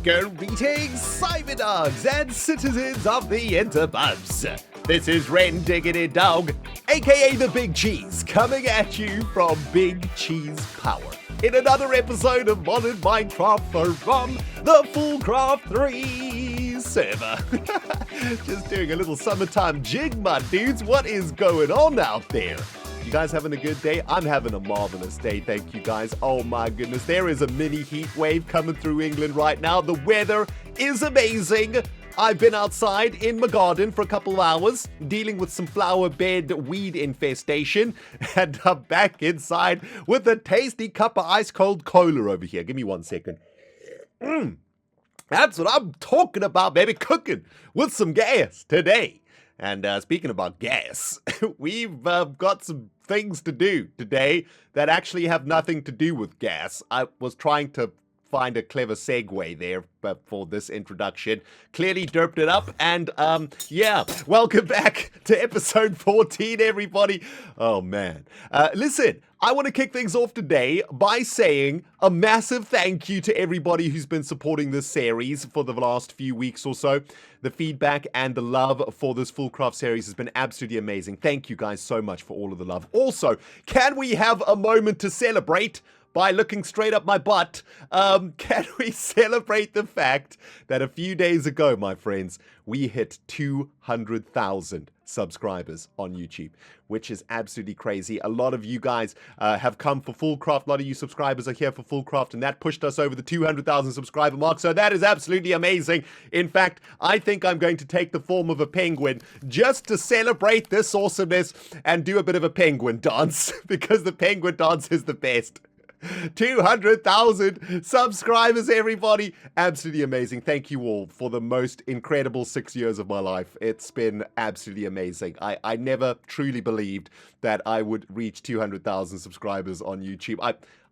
Greetings, cyberdogs and citizens of the interbubs. This is ReNDoG, aka the Big Cheese, coming at you from Big Cheese Power in another episode of Modern Minecraft from the FoolCraft 3 server. Just doing a little summertime jig, my dudes. What is going on out there? You guys having a good day? I'm having a marvelous day, thank you guys. Oh my goodness, there is a mini heat wave coming through England right now. The weather is amazing. I've been outside in my garden for a couple of hours, dealing with some flower bed weed infestation, and I'm back inside with a tasty cup of ice cold cola over here. Give me 1 second. That's what I'm talking about, baby, cooking with some gas today. And speaking about gas, we've got some things to do today that actually have nothing to do with gas. I was trying to find a clever segue there for this introduction. Clearly derped it up, and yeah, welcome back to episode 14, everybody. Oh man. Listen, I want to kick things off today by saying a massive thank you to everybody who's been supporting this series for the last few weeks or so. The feedback and the love for this FoolCraft series has been absolutely amazing. Thank you guys so much for all of the love. Also, can we have a moment to celebrate? By looking straight up my butt, can we celebrate the fact that a few days ago, my friends, we hit 200,000 subscribers on YouTube, which is absolutely crazy. A lot of you guys have come for FoolCraft. A lot of you subscribers are here for FoolCraft, and that pushed us over the 200,000 subscriber mark, so that is absolutely amazing. In fact, I think I'm going to take the form of a penguin just to celebrate this awesomeness and do a bit of a penguin dance, because the penguin dance is the best. 200,000 subscribers, everybody. Absolutely amazing. Thank you all for the most incredible 6 years of my life. It's been absolutely amazing. I never truly believed that I would reach 200,000 subscribers on YouTube.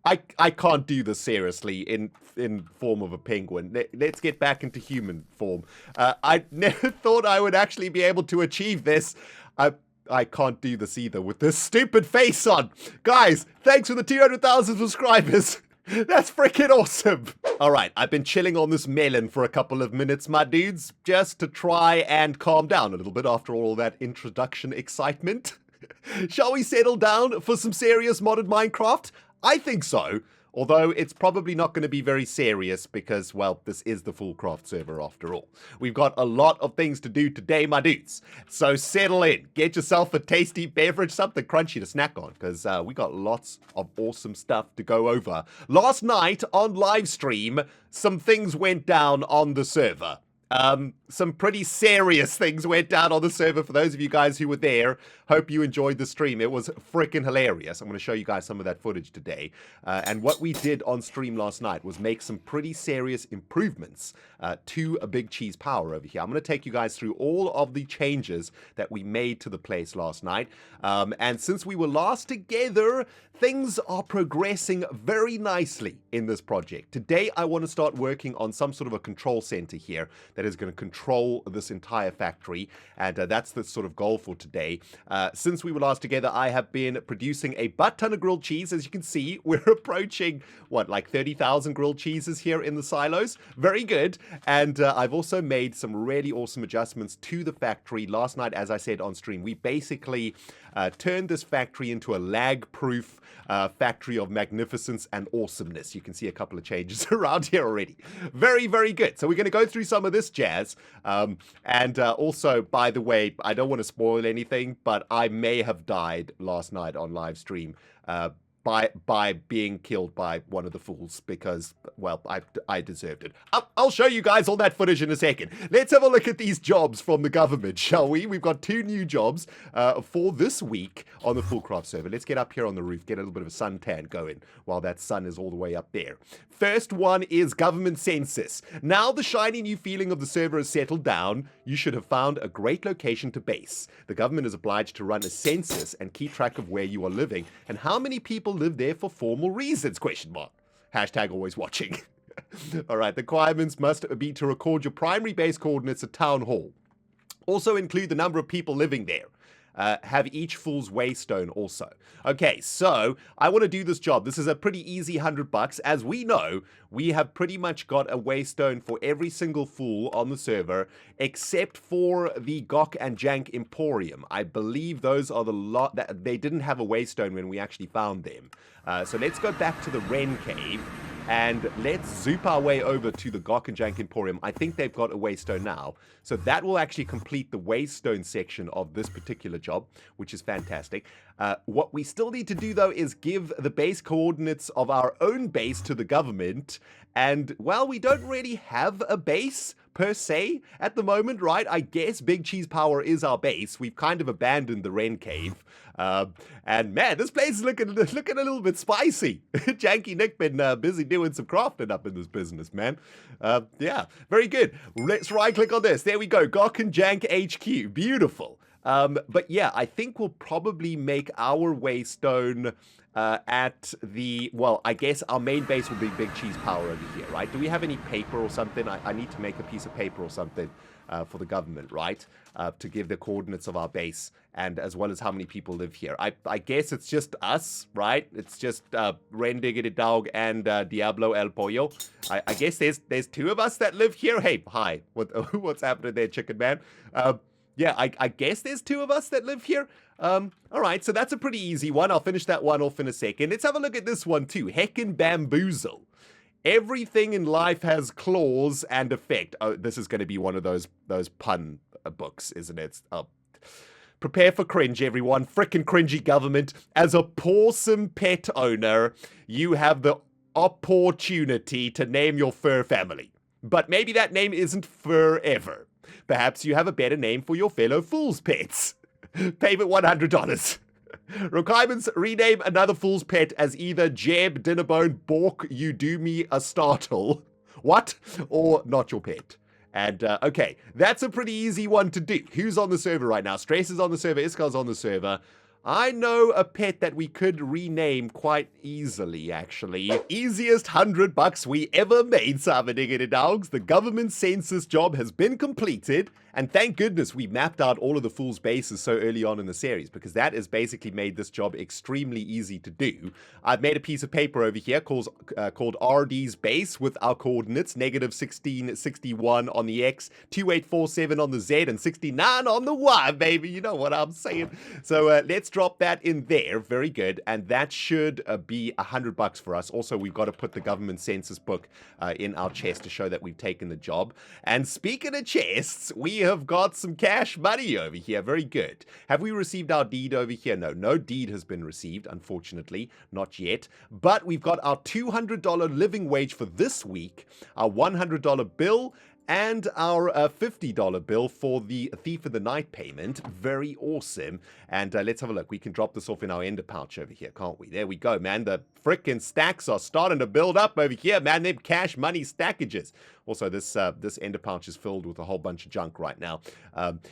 I can't do this seriously in form of a penguin. Let's get back into human form. I never thought I would actually be able to achieve this. I can't do this either with this stupid face on. Guys, thanks for the 200,000 subscribers. That's freaking awesome. All right, I've been chilling on this melon for a couple of minutes, my dudes, just to try and calm down a little bit after all that introduction excitement. Shall we settle down for some serious modern Minecraft? I think so. Although it's probably not going to be very serious because, well, this is the FoolCraft server after all. We've got a lot of things to do today, my dudes. So settle in. Get yourself a tasty beverage, something crunchy to snack on, because we got lots of awesome stuff to go over. Last night on live stream, some things went down on the server. Some pretty serious things went down on the server for those of you guys who were there. Hope you enjoyed the stream. It was freaking hilarious. I'm going to show you guys some of that footage today. And what we did on stream last night was make some pretty serious improvements to a Big Cheese Power over here. I'm going to take you guys through all of the changes that we made to the place last night. And since we were last together, things are progressing very nicely in this project. Today, I want to start working on some sort of a control center here that is going to control this entire factory, and that's the sort of goal for today. Since we were last together, I have been producing a butt ton of grilled cheese. As you can see, we're approaching, what, like 30,000 grilled cheeses here in the silos. Very good. And I've also made some really awesome adjustments to the factory. Last night, as I said on stream, we basically turned this factory into a lag-proof factory of magnificence and awesomeness. You can see a couple of changes around here already. Very, very good. So we're going to go through some of this jazz. And also, by the way, I don't want to spoil anything, but I may have died last night on live stream by being killed by one of the fools because, well, I deserved it. I'll show you guys all that footage in a second. Let's have a look at these jobs from the government, shall we? We've got 2 new jobs for this week on the FoolCraft server. Let's get up here on the roof, get a little bit of a suntan going while that sun is all the way up there. First one is government census. Now the shiny new feeling of the server has settled down, you should have found a great location to base. The government is obliged to run a census and keep track of where you are living and how many people live there for formal reasons, question mark. Hashtag always watching. All right, the requirements must be to record your primary base coordinates at Town Hall. Also include the number of people living there. have each Fool's Waystone also. Okay, so I want to do this job. This is a pretty easy $100. As we know, we have pretty much got a Waystone for every single Fool on the server, except for the Gok and Jank Emporium. I believe those are the lot that they didn't have a Waystone when we actually found them. So let's go back to the Ren Cave. And let's zoop our way over to the Gok and Jank Emporium. I think they've got a Waystone now. So that will actually complete the Waystone section of this particular job, which is fantastic. What we still need to do, though, is give the base coordinates of our own base to the government. And, well, we don't really have a base per se at the moment, right? I guess Big Cheese Power is our base. We've kind of abandoned the Ren Cave. And man, this place is looking a little bit spicy. Janky Nick been busy doing some crafting up in this business, man. Yeah, very good. Let's right click on this. There we go. Gok and Jank HQ. Beautiful. But yeah, I think we'll probably make our Waystone at the, well, I guess our main base will be Big Cheese Power over here, right? Do we have any paper or something? I need to make a piece of paper or something for the government, right? To give the coordinates of our base and as well as how many people live here. I guess it's just us, right? It's just ReNDoG and Diablo El Pollo. I guess there's two of us that live here. Hey, hi. What's happening there, Chicken Man? Yeah, I guess there's two of us that live here. All right, so that's a pretty easy one. I'll finish that one off in a second. Let's have a look at this one too. Heckin' Bamboozle. Everything in life has clause and effect. Oh, this is going to be one of those pun books, isn't it? Prepare for cringe, everyone. Frickin' cringy government. As a pawsome pet owner, you have the opportunity to name your fur family. But maybe that name isn't forever. Perhaps you have a better name for your fellow fool's pets. Payment $100. Requirements: rename another fool's pet as either Jeb, Dinnerbone, Bork, You Do Me a Startle. What? Or not your pet. And, okay, that's a pretty easy one to do. Who's on the server right now? Stress is on the server. Iskal's on the server. I know a pet that we could rename quite easily, actually. Easiest $100 we ever made, Savadiggity Dogs. The government census job has been completed. And thank goodness we mapped out all of the Fool's bases so early on in the series, because that has basically made this job extremely easy to do. I've made a piece of paper over here called RD's base with our coordinates, -1661 on the X, 2847 on the Z, and 69 on the Y, baby. You know what I'm saying. So let's drop that in there. Very good. And that should be $100 for us. Also, we've got to put the government census book in our chest to show that we've taken the job. And speaking of chests, we have got some cash money over here. Very good. Have we received our deed over here? No, no deed has been received, unfortunately. Not yet. But we've got our $200 living wage for this week, our $100 bill, and our $50 bill for the Thief of the Night payment. Very awesome. And let's have a look. We can drop this off in our ender pouch over here, can't we? There we go, man. The frickin' stacks are starting to build up over here, man. Them cash money stackages. Also, this ender pouch is filled with a whole bunch of junk right now.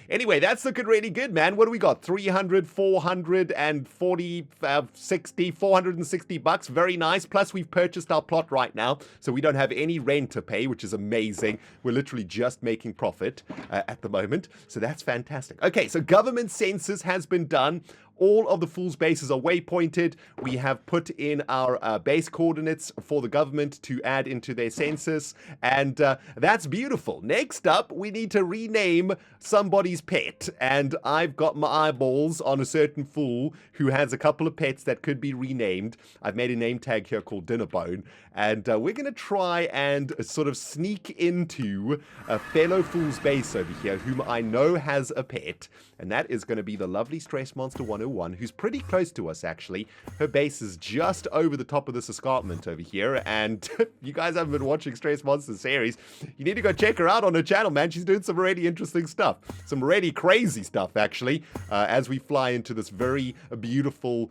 Anyway, that's looking really good, man. What do we got? 300, 440, 60, $460. Very nice. Plus, we've purchased our plot right now, so we don't have any rent to pay, which is amazing. We're literally just making profit at the moment, so that's fantastic. Okay, so government census has been done. All of the Fool's bases are waypointed. We have put in our base coordinates for the government to add into their census, and that's beautiful. Next up, we need to rename somebody's pet, and I've got my eyeballs on a certain fool who has a couple of pets that could be renamed. I've made a name tag here called Dinnerbone, and we're going to try and sort of sneak into a fellow fool's base over here whom I know has a pet, and that is going to be the lovely Stress Monster 101, who's pretty close to us, actually. Her base is just over the top of this escarpment over here, and if you guys haven't been watching Stress Monster series, you need to go check her out on her channel, man. She's doing some really interesting stuff, some really crazy stuff, actually, as we fly into this very beautiful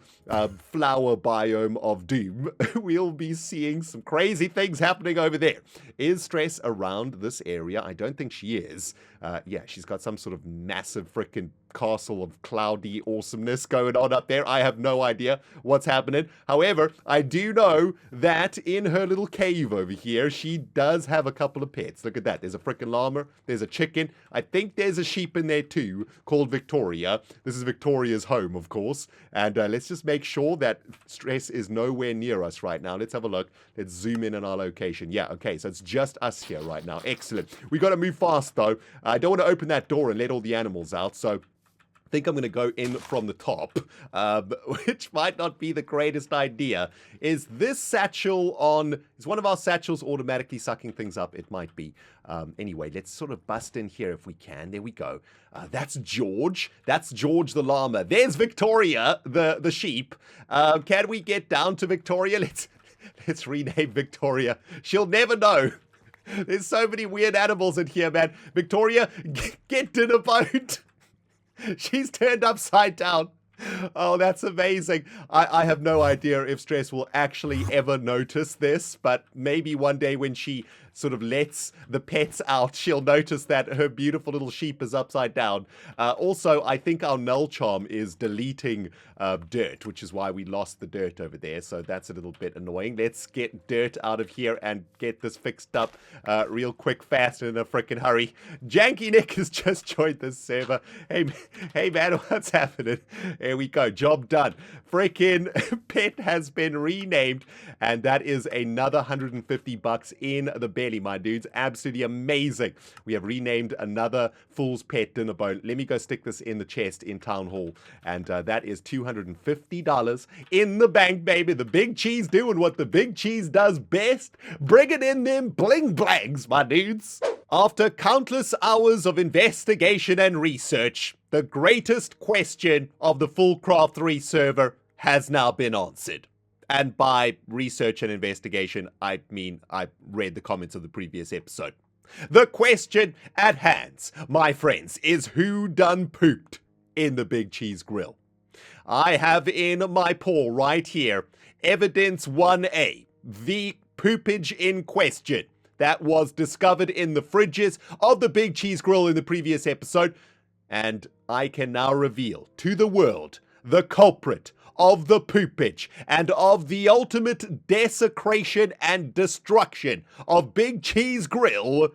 flower biome of doom. We'll be seeing some crazy things happening over there. Is Stress around this area? I don't think she is. Yeah, she's got some sort of massive frickin' castle of cloudy awesomeness going on up there. I have no idea what's happening. However, I do know that in her little cave over here, she does have a couple of pets. Look at that. There's a freaking llama. There's a chicken. I think there's a sheep in there too called Victoria. This is Victoria's home, of course. And let's just make sure that stress is nowhere near us right now. Let's have a look. Let's zoom in on our location. Yeah, okay, so it's just us here right now. Excellent. We got to move fast, though. I don't want to open that door and let all the animals out, so I think I'm going to go in from the top, which might not be the greatest idea. Is this satchel on... Is one of our satchels automatically sucking things up? It might be. Anyway, let's sort of bust in here if we can. There we go. That's George. That's George the llama. There's Victoria, the sheep. Can we get down to Victoria? Let's rename Victoria. She'll never know. There's so many weird animals in here, man. Victoria, get to the boat. She's turned upside down. Oh, that's amazing. I have no idea if Stress will actually ever notice this, but maybe one day when she sort of lets the pets out, she'll notice that her beautiful little sheep is upside down. Also, I think our null charm is deleting dirt, which is why we lost the dirt over there, so that's a little bit annoying. Let's get dirt out of here and get this fixed up real quick, fast, and in a freaking hurry. Janky Nick has just joined this server. Hey man, what's happening? Here we go, job done. Freaking pet has been renamed, and that is another $150 in the belly, my dudes. Absolutely amazing. We have renamed another Fool's Pet dinner bone. Let me go stick this in the chest in Town Hall, and that is $250 in the bank, baby. The big cheese doing what the big cheese does best, bringing in them bling blangs, my dudes. After countless hours of investigation and research, the greatest question of the FoolCraft 3 server has now been answered. And by research and investigation, I mean I read the comments of the previous episode. The question at hand, my friends, is who done pooped in the Big Cheese Grill? I have in my paw right here evidence 1A, the poopage in question that was discovered in the fridges of the Big Cheese Grill in the previous episode. And I can now reveal to the world the culprit of the poopage and of the ultimate desecration and destruction of Big Cheese Grill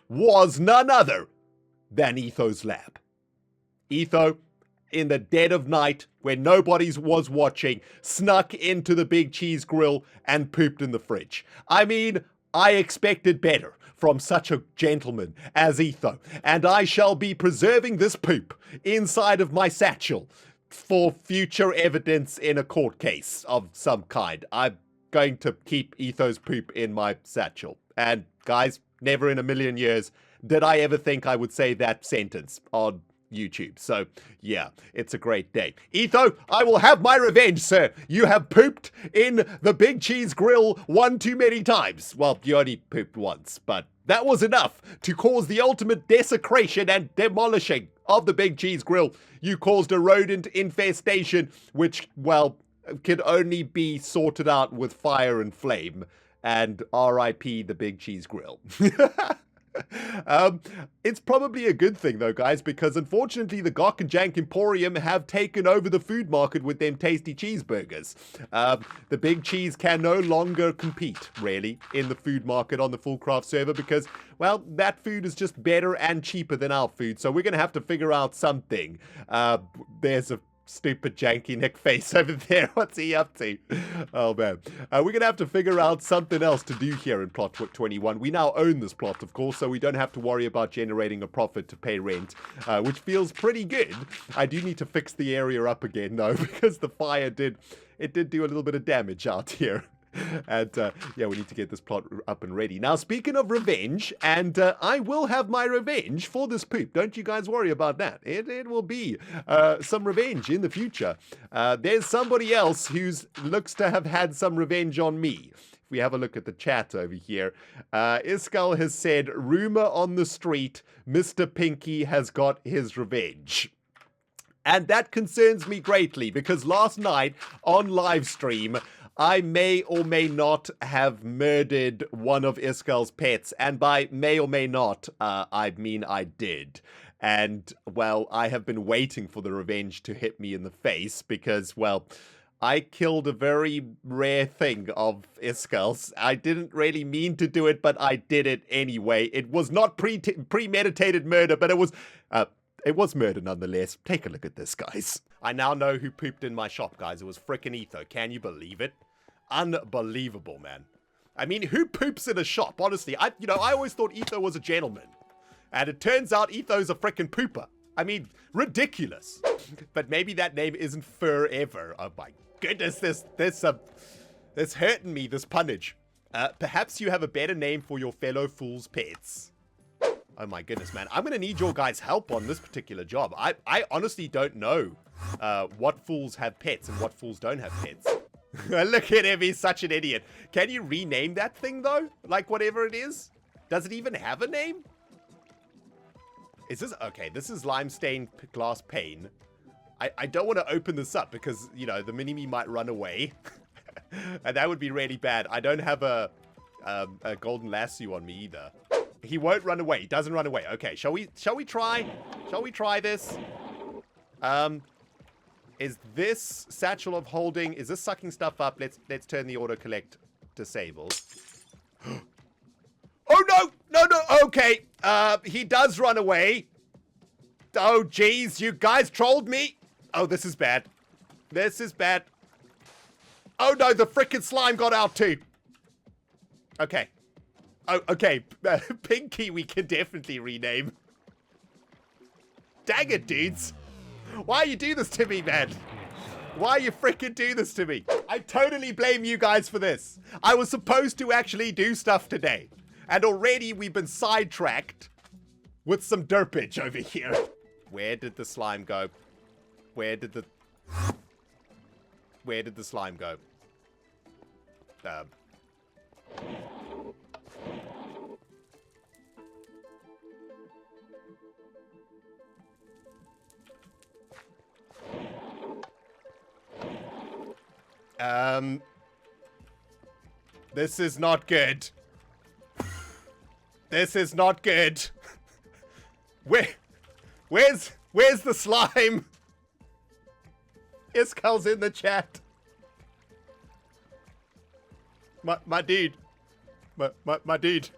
was none other than Etho's lab. Etho, in the dead of night, when nobody was watching, snuck into the Big Cheese Grill and pooped in the fridge. I mean, I expected better from such a gentleman as Etho, and I shall be preserving this poop inside of my satchel for future evidence in a court case of some kind. I'm going to keep Etho's poop in my satchel. And guys, never in a million years did I ever think I would say that sentence on YouTube. So yeah, it's a great day. Etho, I will have my revenge, sir. You have pooped in the Big Cheese Grill one too many times. Well, you only pooped once, but that was enough to cause the ultimate desecration and demolishing of the Big Cheese Grill. You caused a rodent infestation, which, well, can only be sorted out with fire and flame. And R.I.P. the Big Cheese Grill. It's probably a good thing though, guys, because unfortunately the Gok and Jank Emporium have taken over the food market with them tasty cheeseburgers. The Big Cheese can no longer compete, really, in the food market on the FoolCraft server because, well, that food is just better and cheaper than our food, so we're going to have to figure out something. There's a stupid janky Nick face over there. What's he up to? Oh man. We're gonna have to figure out something else to do here in plot 21. We now own this plot, of course, so we don't have to worry about generating a profit to pay rent, which feels pretty good. I do need to fix the area up again though, because the fire did do a little bit of damage out here. And yeah, we need to get this plot up and ready. Now, speaking of revenge, and I will have my revenge for this poop. Don't you guys worry about that. It will be some revenge in the future. There's somebody else who looks to have had some revenge on me. If we have a look at the chat over here, Iskal has said, rumor on the street, Mr. Pinky has got his revenge. And that concerns me greatly because last night on live stream, I may or may not have murdered one of Iskal's pets, and by may or may not, I mean I did. And, well, I have been waiting for the revenge to hit me in the face because, well, I killed a very rare thing of Iskal's. I didn't really mean to do it, but I did it anyway. It was not premeditated murder, but it was murder nonetheless. Take a look at this, guys. I now know who pooped in my shop, guys. It was frickin' Etho. Can you believe it? Unbelievable, man. I mean, who poops in a shop? Honestly, I always thought Etho was a gentleman. And it turns out Etho's a frickin' pooper. I mean, ridiculous. But maybe that name isn't forever. Oh my goodness, this hurting me, this punnage. Perhaps you have a better name for your fellow fools' pets. Oh my goodness, man. I'm gonna need your guys' help on this particular job. I honestly don't know what fools have pets and what fools don't have pets. Look at him, he's such an idiot. Can you rename that thing, though? Like, whatever it is? Does it even have a name? Is this... Okay, this is limestone glass pane. I don't want to open this up because, you know, the mini-me might run away. And that would be really bad. I don't have a golden lasso on me either. He won't run away. He doesn't run away. Okay, shall we try? Shall we try this? Is this satchel of holding... Is this sucking stuff up? Let's turn the auto-collect disabled. Oh, no! No! Okay. He does run away. Oh, jeez. You guys trolled me. Oh, this is bad. This is bad. Oh, no. The frickin' slime got out, too. Okay. Oh, okay. Pinky we can definitely rename. Dang it, dudes. Why you do this to me, man? Why you frickin' do this to me? I totally blame you guys for this. I was supposed to actually do stuff today. And already we've been sidetracked with some derpage over here. Where did the slime go? Where did the slime go? This is not good. This is not good. Where's the slime? Iskal's in the chat. My dude. My dude.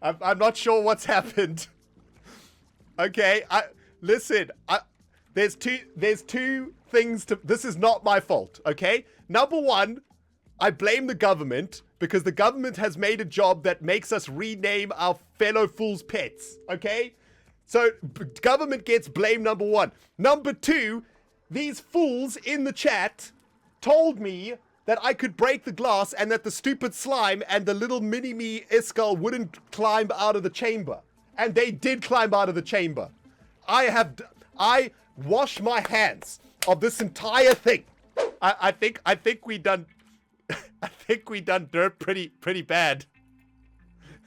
I'm not sure what's happened. Okay, listen. There's two things to... This is not my fault, okay? Number one, I blame the government because the government has made a job that makes us rename our fellow fools' pets, okay? So, government gets blame number one. Number two, these fools in the chat told me that I could break the glass and that the stupid slime and the little mini-me Iskal wouldn't climb out of the chamber. And they did climb out of the chamber. I wash my hands of this entire thing. I think we done I think we done dirt pretty bad.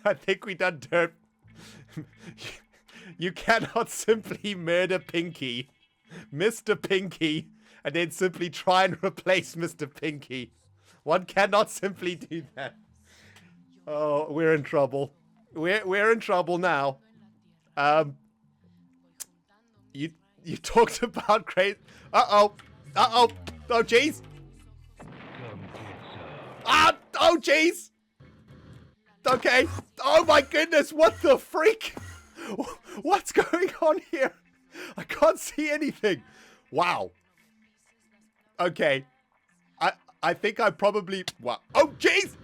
I think we done dirt. You cannot simply murder Pinky, Mr. Pinky, and then simply try and replace Mr. Pinky. One cannot simply do that. Oh, we're in trouble. We're in trouble now. You talked about great. Oh jeez. Oh jeez. Okay. Oh my goodness, what the freak? What's going on here? I can't see anything. Wow. Okay. I think I probably... Wow. Oh jeez.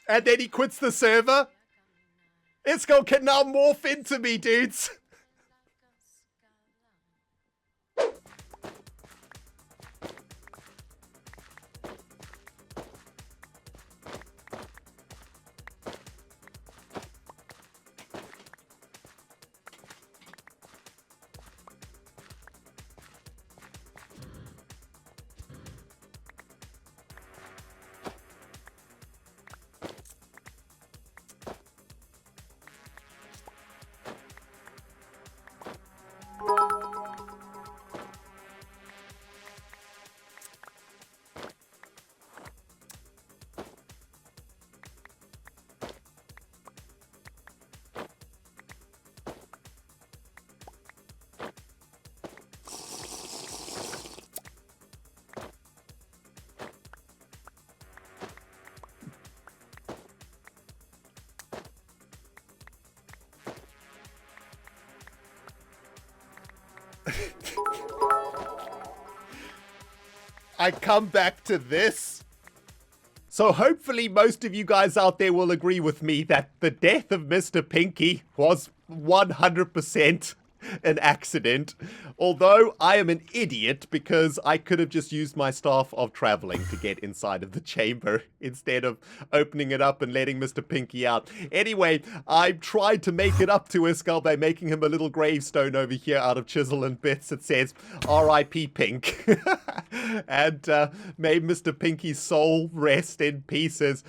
And then he quits the server. Iskal can now morph into me, dudes. I come back to this. So hopefully most of you guys out there will agree with me that the death of Mr. Pinky was 100% an accident. Although I am an idiot because I could have just used my staff of traveling to get inside of the chamber instead of opening it up and letting Mr. Pinky out. Anyway, I tried to make it up to Iskal by making him a little gravestone over here out of chisel and bits. It says R.I.P. Pink. And may Mr. Pinky's soul rest in pieces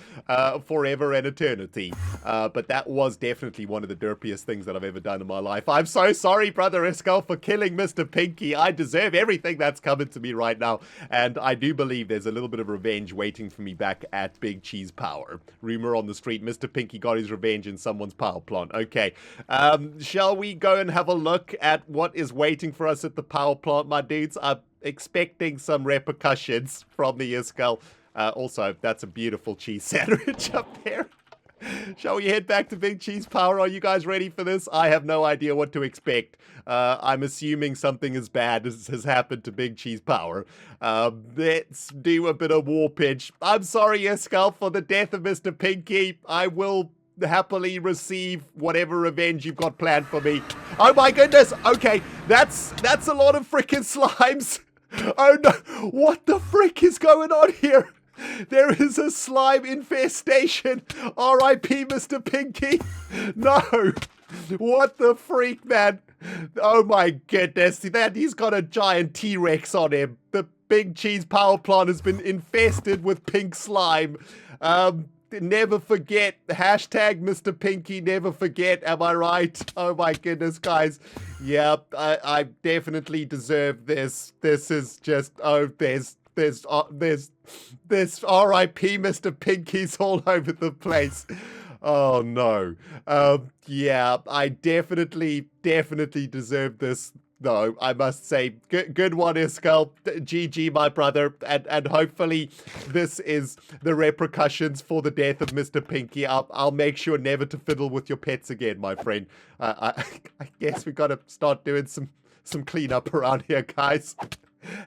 forever and eternity. But that was definitely one of the derpiest things that I've ever done in my life. I'm so sorry, Brother Iskal, for killing Mr. Pinky. I deserve everything that's coming to me right now. And I do believe there's a little bit of revenge waiting for me back at Big Cheese Power. Rumor on the street, Mr. Pinky got his revenge in someone's power plant. Okay. Shall we go and have a look at what is waiting for us at the power plant, my dudes? I'm expecting some repercussions from the Iskal. Also, that's a beautiful cheese sandwich up there. Shall we head back to Big Cheese Power? Are you guys ready for this? I have no idea what to expect. I'm assuming something as bad as has happened to Big Cheese Power. Let's do a bit of war pitch. I'm sorry, Iskal, for the death of Mr. Pinky. I will happily receive whatever revenge you've got planned for me. Oh my goodness. Okay, that's a lot of freaking slimes. Oh no, what the frick is going on here? There is a slime infestation. R.I.P. Mr. Pinky. No. What the freak, man? Oh my goodness. That he's got a giant T-Rex on him. The Big Cheese Power Plant has been infested with pink slime. Never forget. Hashtag Mr. Pinky, never forget. Am I right? Oh my goodness, guys. Yep, I definitely deserve this. This is just, there's R.I.P. Mr. Pinky's all over the place. Oh no. Yeah, I definitely deserve this. No, I must say, good one, Iskal. GG, my brother. And hopefully this is the repercussions for the death of Mr. Pinky. I'll make sure never to fiddle with your pets again, my friend. I guess we got to start doing some cleanup around here, guys.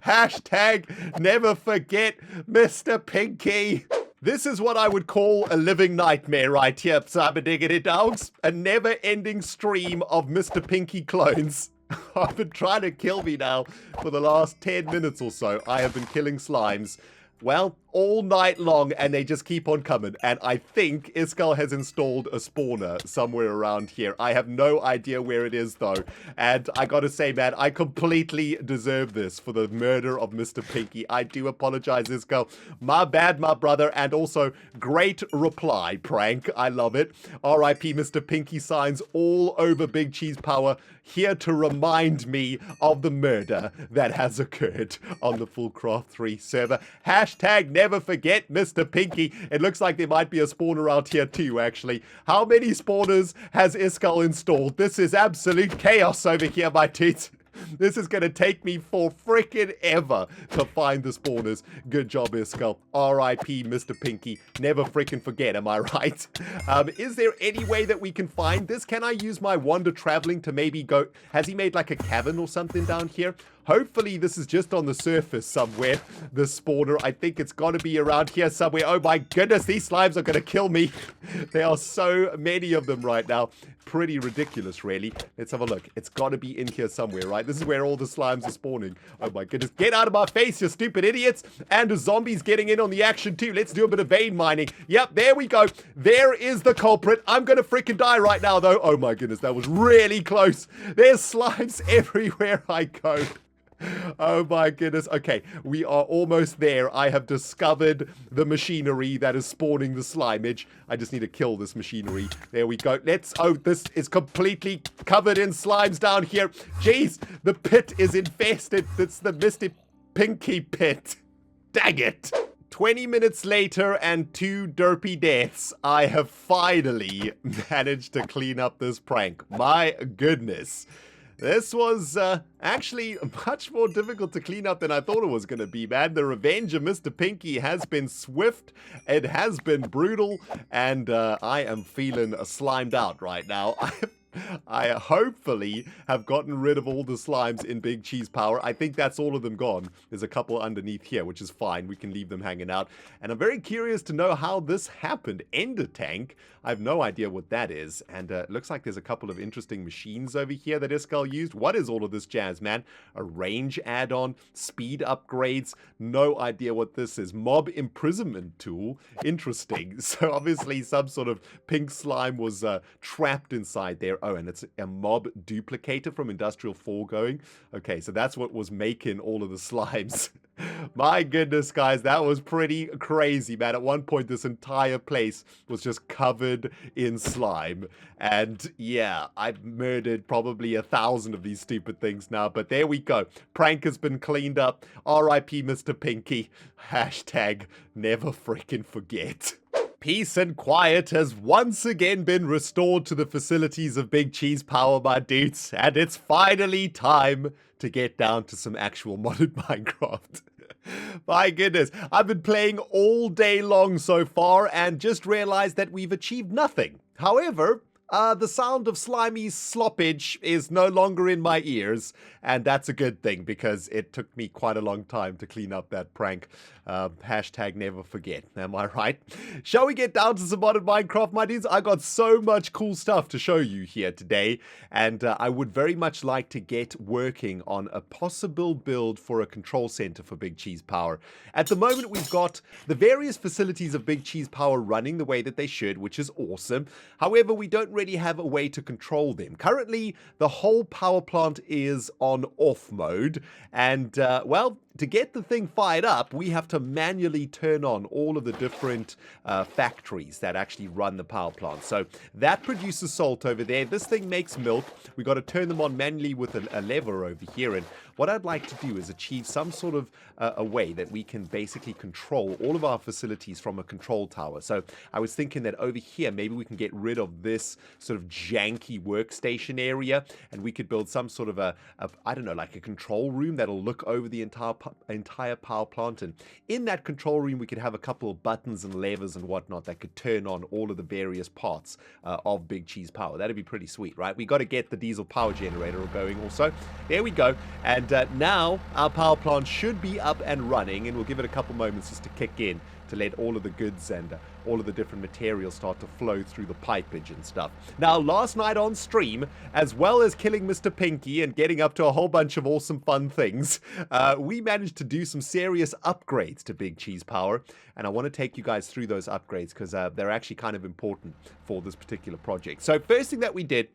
Hashtag never forget Mr. Pinky. This is what I would call a living nightmare right here, Cyberdiggity dogs. A never-ending stream of Mr. Pinky clones. I've been trying to kill me now for the last 10 minutes or so. I have been killing slimes, well, all night long, and they just keep on coming. And I think Iskal has installed a spawner somewhere around here. I have no idea where it is, though. And I gotta say, man, I completely deserve this for the murder of Mr. Pinky. I do apologize, Iskal. My bad, my brother. And also, great reply, prank. I love it. R.I.P. Mr. Pinky signs all over Big Cheese Power, here to remind me of the murder that has occurred on the FoolCraft 3 server. Hashtag never forget Mr. Pinky. It looks like there might be a spawner out here too, actually. How many spawners has Iskal installed? This is absolute chaos over here, my dudes. This is going to take me for frickin' ever to find the spawners. Good job, Iskal. R.I.P. Mr. Pinky. Never frickin' forget, am I right? Is there any way that we can find this? Can I use my wander traveling to maybe go... Has he made like a cavern or something down here? Hopefully this is just on the surface somewhere, the spawner. I think it's got to be around here somewhere. Oh my goodness, these slimes are going to kill me. There are so many of them right now. Pretty ridiculous, really. Let's have a look. It's got to be in here somewhere, right? This is where all the slimes are spawning. Oh my goodness. Get out of my face, you stupid idiots. And the zombies getting in on the action too. Let's do a bit of vein mining. Yep, there we go. There is the culprit. I'm going to freaking die right now, though. Oh my goodness, that was really close. There's slimes everywhere I go. Oh my goodness. Okay, we are almost there. I have discovered the machinery that is spawning the slimage. I just need to kill this machinery. There we go. Oh, this is completely covered in slimes down here. Jeez, the pit is infested. It's the Mr. Pinky pit. Dang it. 20 minutes later and 2 derpy deaths, I have finally managed to clean up this prank. My goodness. This was actually much more difficult to clean up than I thought it was going to be, man. The revenge of Mr. Pinky has been swift, it has been brutal, and I am feeling slimed out right now. I hopefully have gotten rid of all the slimes in Big Cheese Power. I think that's all of them gone. There's a couple underneath here, which is fine. We can leave them hanging out. And I'm very curious to know how this happened. Ender Tank. I have no idea what that is. And it looks like there's a couple of interesting machines over here that Iskall used. What is all of this jazz, man? A range add-on, speed upgrades. No idea what this is. Mob imprisonment tool. Interesting. So obviously some sort of pink slime was trapped inside there. Oh, and it's a mob duplicator from Industrial Foregoing. Okay, so that's what was making all of the slimes. My goodness, guys, that was pretty crazy, man. At one point, this entire place was just covered in slime. And yeah, I've murdered probably 1,000 of these stupid things now. But there we go. Prank has been cleaned up. R.I.P. Mr. Pinky. Hashtag never freaking forget. Peace and quiet has once again been restored to the facilities of Big Cheese Power, my dudes, and it's finally time to get down to some actual modded Minecraft. My goodness, I've been playing all day long so far and just realized that we've achieved nothing. However, the sound of slimy sloppage is no longer in my ears, and that's a good thing because it took me quite a long time to clean up that prank. Hashtag never forget, am I right? Shall we get down to some modded Minecraft, my dudes? I got so much cool stuff to show you here today, and I would very much like to get working on a possible build for a control center for Big Cheese Power. At the moment, we've got the various facilities of Big Cheese Power running the way that they should, which is awesome. However, we don't really have a way to control them. Currently, the whole power plant is on off mode, and well, to get the thing fired up, we have to manually turn on all of the different factories that actually run the power plant. So that produces salt over there. This thing makes milk. We got to turn them on manually with a lever over here. And what I'd like to do is achieve some sort of a way that we can basically control all of our facilities from a control tower. So I was thinking that over here, maybe we can get rid of this sort of janky workstation area, and we could build some sort of I don't know, like a control room that'll look over the entire power plant. And in that control room, we could have a couple of buttons and levers and whatnot that could turn on all of the various parts of Big Cheese Power. That'd be pretty sweet, right? We got to get the diesel power generator going also. There we go. And now our power plant should be up and running, and we'll give it a couple moments just to kick in to let all of the goods and all of the different materials start to flow through the pipage and stuff. Now, last night on stream, as well as killing Mr. Pinky and getting up to a whole bunch of awesome fun things, we managed to do some serious upgrades to Big Cheese Power, and I want to take you guys through those upgrades because they're actually kind of important for this particular project. So first thing that we did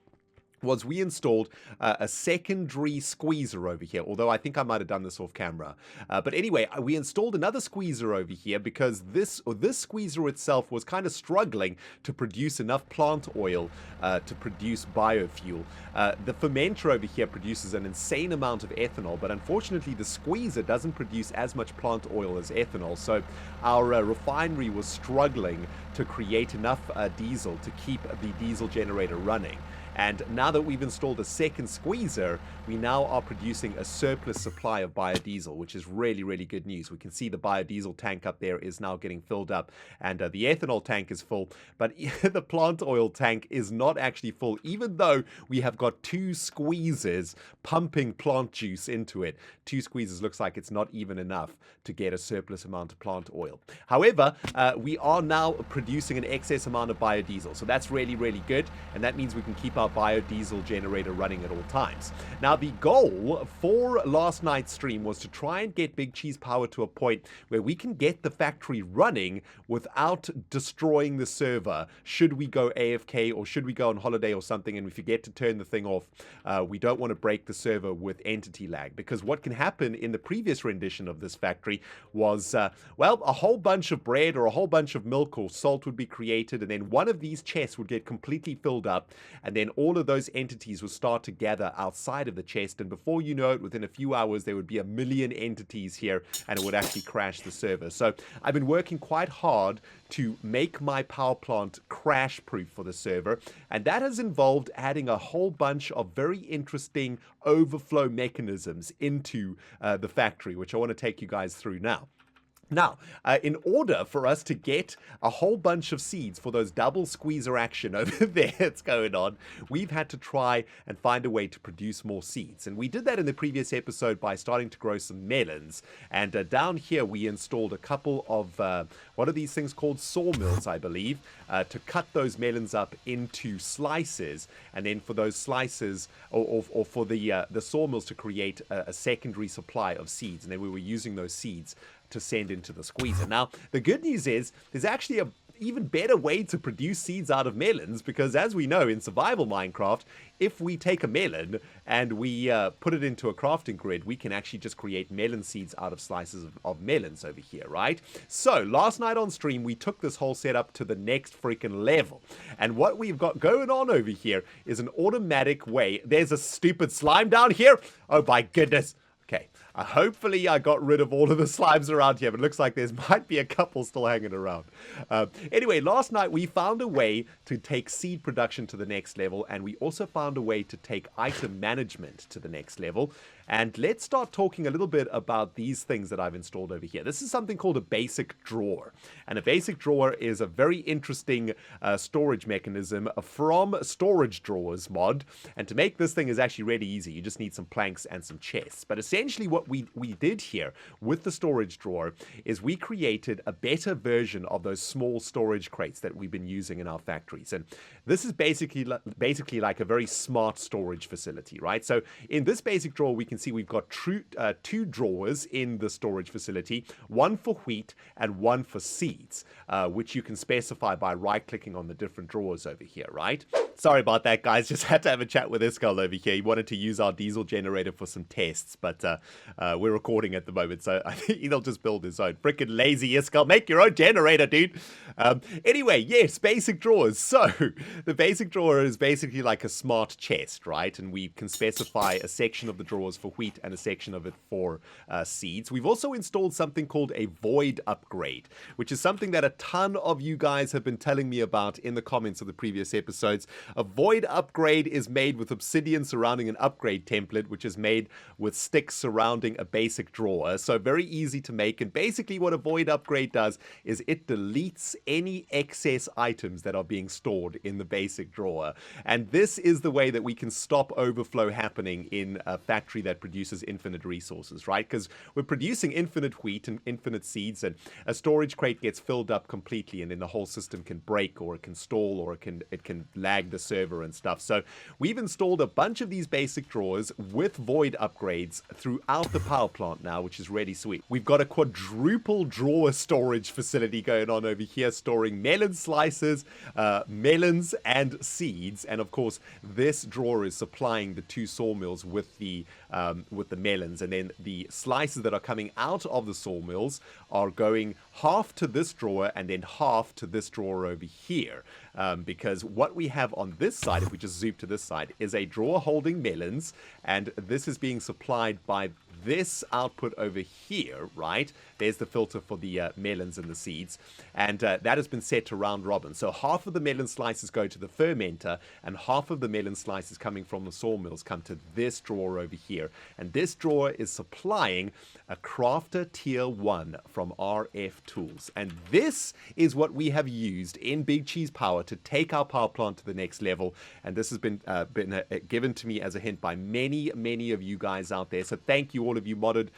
was we installed a secondary squeezer over here, although I think I might have done this off camera. But anyway, we installed another squeezer over here because this squeezer itself was kind of struggling to produce enough plant oil to produce biofuel. The fermenter over here produces an insane amount of ethanol, but unfortunately the squeezer doesn't produce as much plant oil as ethanol, so our refinery was struggling to create enough diesel to keep the diesel generator running. And now that we've installed a second squeezer, we now are producing a surplus supply of biodiesel, which is really, really good news. We can see the biodiesel tank up there is now getting filled up, and the ethanol tank is full, but the plant oil tank is not actually full, even though we have got two squeezers pumping plant juice into it. Two squeezers looks like it's not even enough to get a surplus amount of plant oil. However, we are now producing an excess amount of biodiesel, so that's really, really good, and that means we can keep our biodiesel generator running at all times. Now, the goal for last night's stream was to try and get Big Cheese Power to a point where we can get the factory running without destroying the server should we go AFK or should we go on holiday or something and we forget to turn the thing off. We don't want to break the server with entity lag, because what can happen in the previous rendition of this factory was, well, a whole bunch of bread or a whole bunch of milk or salt would be created, and then one of these chests would get completely filled up, and then all of those entities would start to gather outside of the chest, and before you know it, within a few hours there would be 1 million entities here and it would actually crash the server. So I've been working quite hard to make my power plant crash proof for the server, and that has involved adding a whole bunch of very interesting overflow mechanisms into the factory, which I want to take you guys through now. Now, in order for us to get a whole bunch of seeds for those double squeezer action over there that's going on, we've had to try and find a way to produce more seeds. And we did that in the previous episode by starting to grow some melons. And down here, we installed a couple of, what are these things called? Sawmills, I believe, to cut those melons up into slices. And then for those slices, or for the sawmills to create a secondary supply of seeds. And then we were using those seeds to send into the squeezer. Now, the good news is there's actually a even better way to produce seeds out of melons, because as we know in survival Minecraft, if we take a melon and we put it into a crafting grid, we can actually just create melon seeds out of slices of melons over here, right? So last night on stream, we took this whole setup to the next freaking level. And what we've got going on over here is an automatic way. There's a stupid slime down here. Oh my goodness. Okay, hopefully I got rid of all of the slimes around here, but it looks like there might be a couple still hanging around. Anyway, last night we found a way to take seed production to the next level, and we also found a way to take item management to the next level. And let's start talking a little bit about these things that I've installed over here. This is something called a basic drawer. And a basic drawer is a very interesting storage mechanism from Storage Drawers mod. And to make this thing is actually really easy. You just need some planks and some chests. But essentially what we did here with the storage drawer is we created a better version of those small storage crates that we've been using in our factories. And this is basically like a very smart storage facility, right? So in this basic drawer, we can see we've got two drawers in the storage facility, one for wheat and one for seeds, which you can specify by right-clicking on the different drawers over here, right? Sorry about that, guys. Just had to have a chat with Iscal over here. He wanted to use our diesel generator for some tests, but we're recording at the moment, so I think he'll just build his own. Freaking lazy Iscal. Make your own generator, dude. Anyway, yes, basic drawers. So the basic drawer is basically like a smart chest, right? And we can specify a section of the drawers for wheat and a section of it for seeds. We've also installed something called a void upgrade, which is something that a ton of you guys have been telling me about in the comments of the previous episodes. A void upgrade is made with obsidian surrounding an upgrade template, which is made with sticks surrounding a basic drawer. So very easy to make. And basically what a void upgrade does is it deletes any excess items that are being stored in the basic drawer. And this is the way that we can stop overflow happening in a factory that produces infinite resources, right? Because we're producing infinite wheat and infinite seeds, and a storage crate gets filled up completely, and then the whole system can break, or it can stall, or it can lag the server and stuff. So we've installed a bunch of these basic drawers with void upgrades throughout the power plant now, which is really sweet. We've got a quadruple drawer storage facility going on over here, storing melon slices, melons and seeds, and of course this drawer is supplying the two sawmills with the melons, and then the slices that are coming out of the sawmills are going half to this drawer and then half to this drawer over here, because what we have on this side, if we just zoom to this side, is a drawer holding melons, and this is being supplied by this output over here, right? There's the filter for the melons and the seeds, and that has been set to round robin. So half of the melon slices go to the fermenter, and half of the melon slices coming from the sawmills come to this drawer over here. And this drawer is supplying a crafter tier 1 from RF Tools. And this is what we have used in Big Cheese Power to take our power plant to the next level. And this has been given to me as a hint by many of you guys out there. So thank you, all of you modded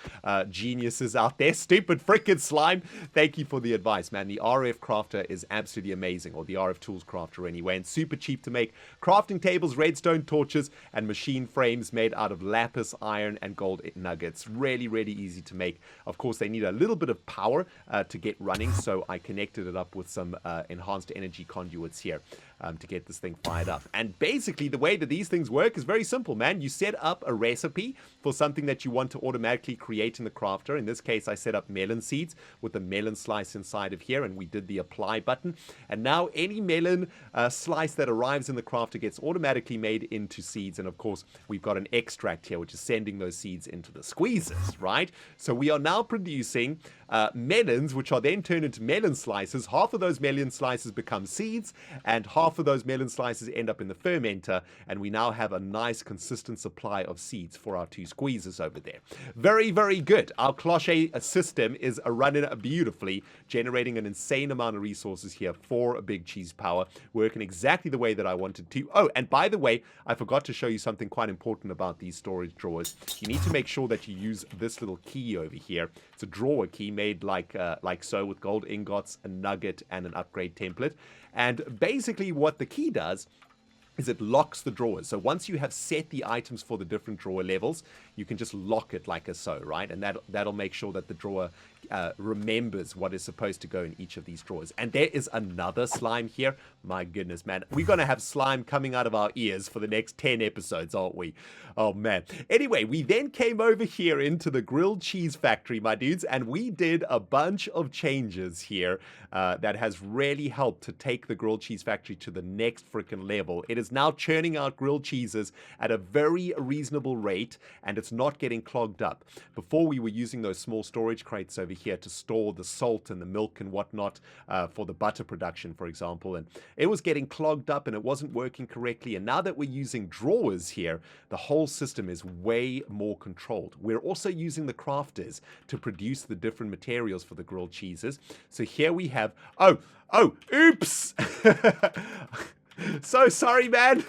geniuses out there. Stupid freaking slime. Thank you for the advice, man. The RF crafter is absolutely amazing, or the RF Tools crafter anyway, and super cheap to make. Crafting tables, redstone torches, and machine frames made out of lapis, iron, and gold nuggets. Really easy to make. Of course, they need a little bit of power to get running, so I connected it up with some enhanced energy conduits here to get this thing fired up. And basically, the way that these things work is very simple, man. You set up a recipe for something that you want to automatically create in the crafter. In this case, I set up melon seeds with a melon slice inside of here, and we did the apply button. And now any melon slice that arrives in the crafter gets automatically made into seeds. And of course, we've got an extract here, which is sending those seeds into the squeezers, right? So we are now producing melons, which are then turned into melon slices. Half of those melon slices become seeds, and half half of those melon slices end up in the fermenter, and we now have a nice consistent supply of seeds for our 2 squeezers over there. Very, very good. Our cloche system is running beautifully, generating an insane amount of resources here for a big cheese power, working exactly the way that I wanted to. Oh, and by the way, I forgot to show you something quite important about these storage drawers. You need to make sure that you use this little key over here. It's a drawer key made like so, with gold ingots, a nugget, and an upgrade template. And basically what the key does is it locks the drawers. So once you have set the items for the different drawer levels, you can just lock it like so, right? And that'll make sure that the drawer remembers what is supposed to go in each of these drawers. And there is another slime here. My goodness, man. We're going to have slime coming out of our ears for the next 10 episodes, aren't we? Oh, man. Anyway, we then came over here into the grilled cheese factory, my dudes, and we did a bunch of changes here that has really helped to take the grilled cheese factory to the next freaking level. It is now churning out grilled cheeses at a very reasonable rate, and it's not getting clogged up. Before, we were using those small storage crates over here to store the salt and the milk and whatnot for the butter production, for example, and it was getting clogged up and it wasn't working correctly. And now that we're using drawers here, the whole system is way more controlled. We're also using the crafters to produce the different materials for the grilled cheeses. So here we have, oops. So sorry, man.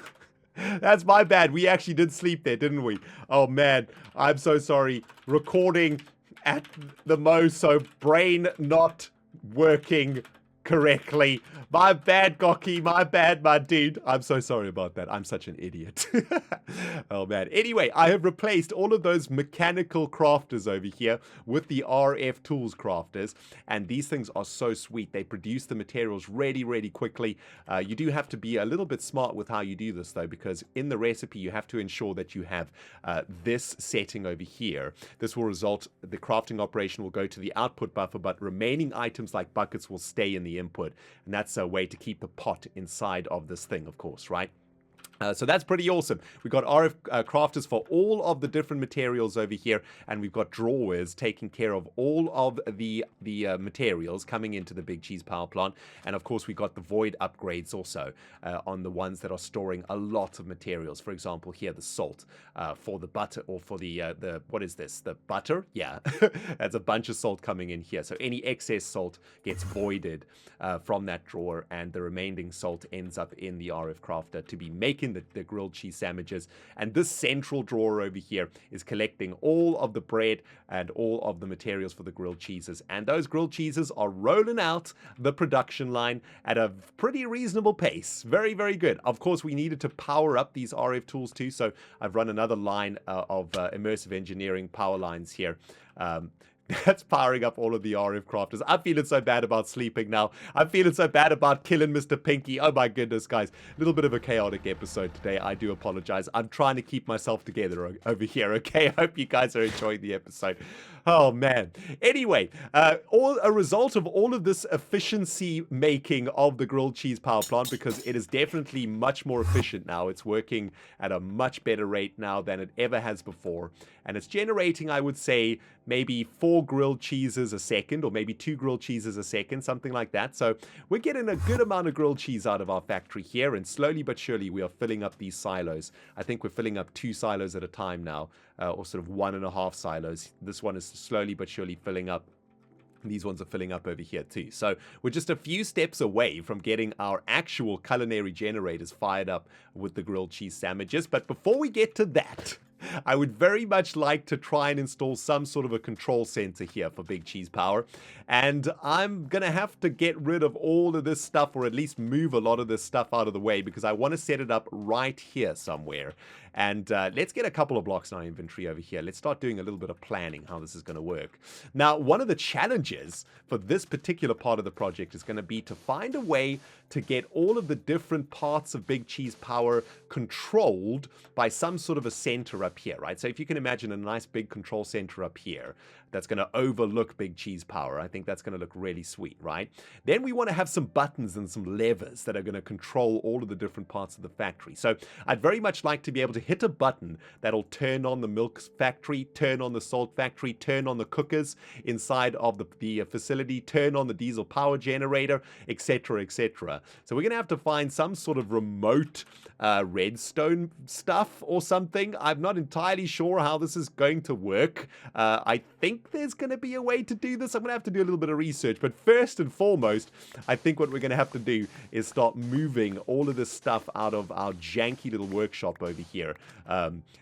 That's my bad. We actually did sleep there, didn't we? Oh, man. I'm so sorry. Recording at the so brain not working correctly. My bad, Goki. My bad, my dude. I'm so sorry about that. I'm such an idiot. Oh, man. Anyway, I have replaced all of those mechanical crafters over here with the RF tools crafters. And these things are so sweet. They produce the materials really, really quickly. You do have to be a little bit smart with how you do this, though, because in the recipe, you have to ensure that you have this setting over here. This will result, the crafting operation will go to the output buffer, but remaining items like buckets will stay in the input. And that's a way to keep the pot inside of this thing, of course, right? So that's pretty awesome. We've got RF crafters for all of the different materials over here, and we've got drawers taking care of all of the materials coming into the big cheese power plant. And of course, we've got the void upgrades also on the ones that are storing a lot of materials. For example, here the salt for the butter, or for the what is this? The butter? Yeah, that's a bunch of salt coming in here. So any excess salt gets voided from that drawer, and the remaining salt ends up in the RF crafter to be making the grilled cheese sandwiches. And this central drawer over here is collecting all of the bread and all of the materials for the grilled cheeses. And those grilled cheeses are rolling out the production line at a pretty reasonable pace. Very, very good. Of course, we needed to power up these RF tools too, so I've run another line of immersive engineering power lines here. That's powering up all of the RF crafters. I'm feeling so bad about sleeping now. I'm feeling so bad about killing Mr. Pinky. Oh my goodness, guys. A little bit of a chaotic episode today. I do apologize. I'm trying to keep myself together over here, okay? I hope you guys are enjoying the episode. Oh, man. Anyway, a result of all of this efficiency making of the grilled cheese power plant, because it is definitely much more efficient now. It's working at a much better rate now than it ever has before. And it's generating, I would say, maybe 4 grilled cheeses a second, or maybe 2 grilled cheeses a second, something like that. So we're getting a good amount of grilled cheese out of our factory here, and slowly but surely we are filling up these silos. I think we're filling up 2 silos at a time now, or sort of 1.5 silos. This one is slowly but surely filling up. These ones are filling up over here too. So we're just a few steps away from getting our actual culinary generators fired up with the grilled cheese sandwiches. But before we get to that, I would very much like to try and install some sort of a control center here for Big Cheese Power. And I'm going to have to get rid of all of this stuff, or at least move a lot of this stuff out of the way, because I want to set it up right here somewhere. And let's get a couple of blocks in our inventory over here. Let's start doing a little bit of planning how this is going to work. Now, one of the challenges for this particular part of the project is going to be to find a way to get all of the different parts of Big Cheese Power controlled by some sort of a center up up here, right? So if you can imagine a nice big control center up here that's going to overlook Big Cheese Power, I think that's going to look really sweet, right? Then we want to have some buttons and some levers that are going to control all of the different parts of the factory. So I'd very much like to be able to hit a button that'll turn on the milk factory, turn on the salt factory, turn on the cookers inside of the facility, turn on the diesel power generator, etc., etc. So we're going to have to find some sort of remote redstone stuff or something. I'm not entirely sure how this is going to work. I think there's going to be a way to do this. I'm going to have to do a little bit of research. But first and foremost, I think what we're going to have to do is start moving all of this stuff out of our janky little workshop over here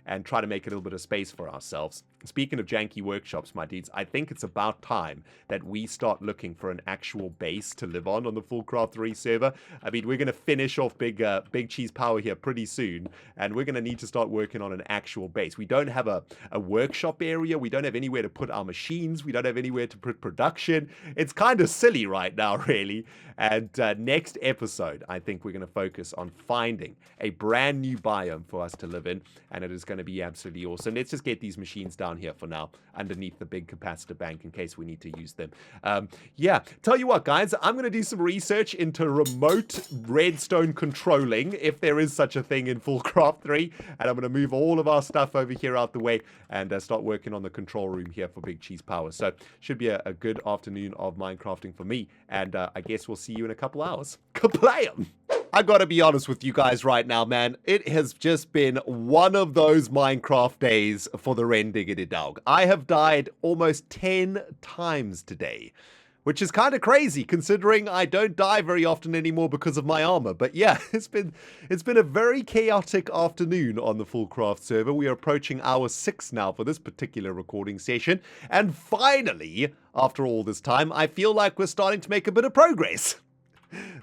and try to make a little bit of space for ourselves. Speaking of janky workshops, my dudes, I think it's about time that we start looking for an actual base to live on the FoolCraft 3 server. I mean, we're going to finish off Big Cheese Power here pretty soon, and we're going to need to start working on an actual base. We don't have a workshop area. We don't have anywhere to put our machines. We don't have anywhere to put production. It's kind of silly right now, really. And next episode, I think we're going to focus on finding a brand new biome for us to live in, and it is going to be absolutely awesome. Let's just get these machines down here for now underneath the big capacitor bank in case we need to use them. Yeah, tell you what, guys, I'm going to do some research into remote redstone controlling, if there is such a thing in FoolCraft 3, and I'm going to move all of our stuff over here out the way and start working on the control room here for Big Cheese Power. So should be a good afternoon of Minecrafting for me, and I guess we'll see you in a couple hours. Kablam! I gotta be honest with you guys right now, man. It has just been one of those Minecraft days for the ReNDoG. I have died almost 10 times today, which is kind of crazy considering I don't die very often anymore because of my armor. But yeah, it's been a very chaotic afternoon on the FoolCraft server. We are approaching hour 6 now for this particular recording session. And finally, after all this time, I feel like we're starting to make a bit of progress.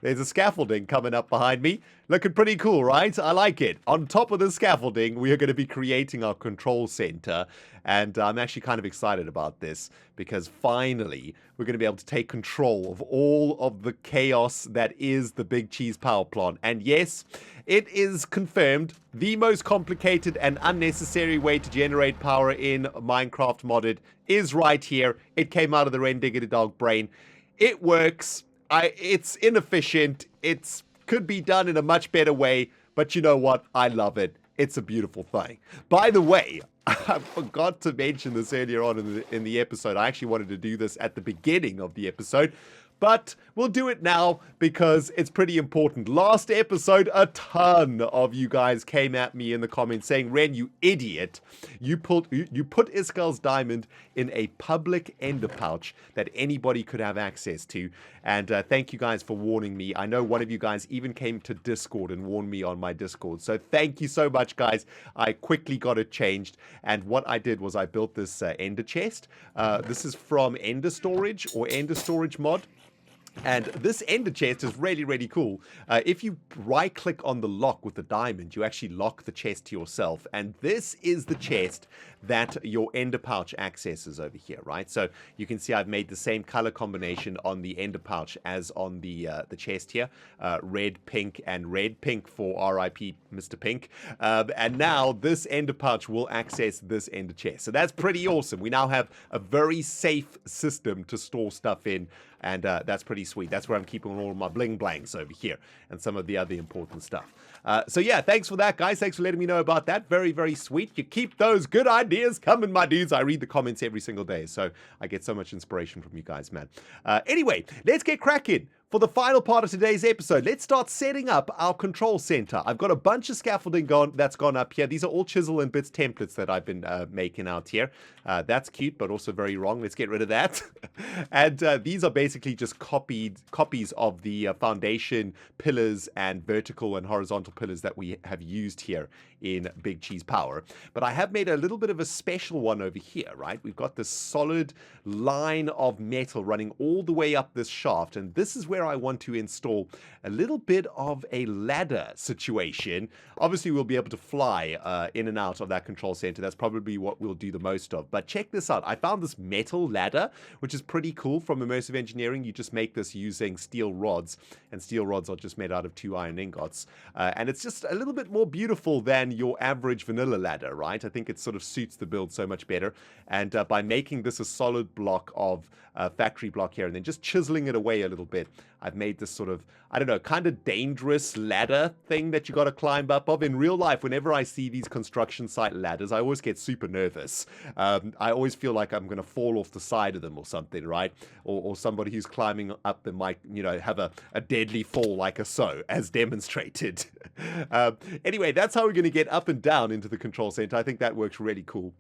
There's a scaffolding coming up behind me. Looking pretty cool, right? I like it. On top of the scaffolding, we are going to be creating our control center. And I'm actually kind of excited about this because finally, we're going to be able to take control of all of the chaos that is the Big Cheese Power Plant. And yes, it is confirmed the most complicated and unnecessary way to generate power in Minecraft Modded is right here. It came out of the ReNDoG brain. It works. It's inefficient. It could be done in a much better way, but you know what? I love it. It's a beautiful thing. By the way, I forgot to mention this earlier on in the episode. I actually wanted to do this at the beginning of the episode, but we'll do it now because it's pretty important. Last episode, a ton of you guys came at me in the comments saying, Ren, you idiot, you put Iskal's diamond in a public ender pouch that anybody could have access to. And thank you guys for warning me. I know one of you guys even came to Discord and warned me on my Discord. So thank you so much, guys. I quickly got it changed. And what I did was I built this ender chest. This is from Ender Storage or Ender Storage Mod. And this ender chest is really, really cool. If you right-click on the lock with the diamond, you actually lock the chest to yourself. And this is the chest that your ender pouch accesses over here, right? So you can see I've made the same color combination on the ender pouch as on the chest here. Red, pink, and red. Pink for RIP Mr. Pink. And now this ender pouch will access this ender chest. So that's pretty awesome. We now have a very safe system to store stuff in. And that's pretty sweet. That's where I'm keeping all of my bling blanks over here and some of the other important stuff. So yeah, thanks for that, guys. Thanks for letting me know about that. Very, very sweet. You keep those good ideas coming, my dudes. I read the comments every single day, so I get so much inspiration from you guys, man. Anyway, let's get cracking. For the final part of today's episode, let's start setting up our control center. I've got a bunch of scaffolding that's gone up here. These are all chisel and bits templates that I've been making out here. That's cute, but also very wrong. Let's get rid of that. And these are basically just copies of the foundation pillars and vertical and horizontal pillars that we have used here in Big Cheese Power. But I have made a little bit of a special one over here, right? We've got this solid line of metal running all the way up this shaft, and this is where I want to install a little bit of a ladder situation. Obviously, we'll be able to fly in and out of that control center. That's probably what we'll do the most of. But check this out. I found this metal ladder, which is pretty cool from Immersive Engineering. You just make this using steel rods, and steel rods are just made out of 2 iron ingots. And it's just a little bit more beautiful than your average vanilla ladder, right? I think it sort of suits the build so much better. And by making this a solid block of factory block here and then just chiseling it away a little bit, I've made this sort of, I don't know, kind of dangerous ladder thing that you got to climb up of. In real life, whenever I see these construction site ladders, I always get super nervous. I always feel like I'm going to fall off the side of them or something, right? Or somebody who's climbing up them might, you know, have a deadly fall like so, as demonstrated. Anyway, that's how we're going to get up and down into the control center. I think that works really cool.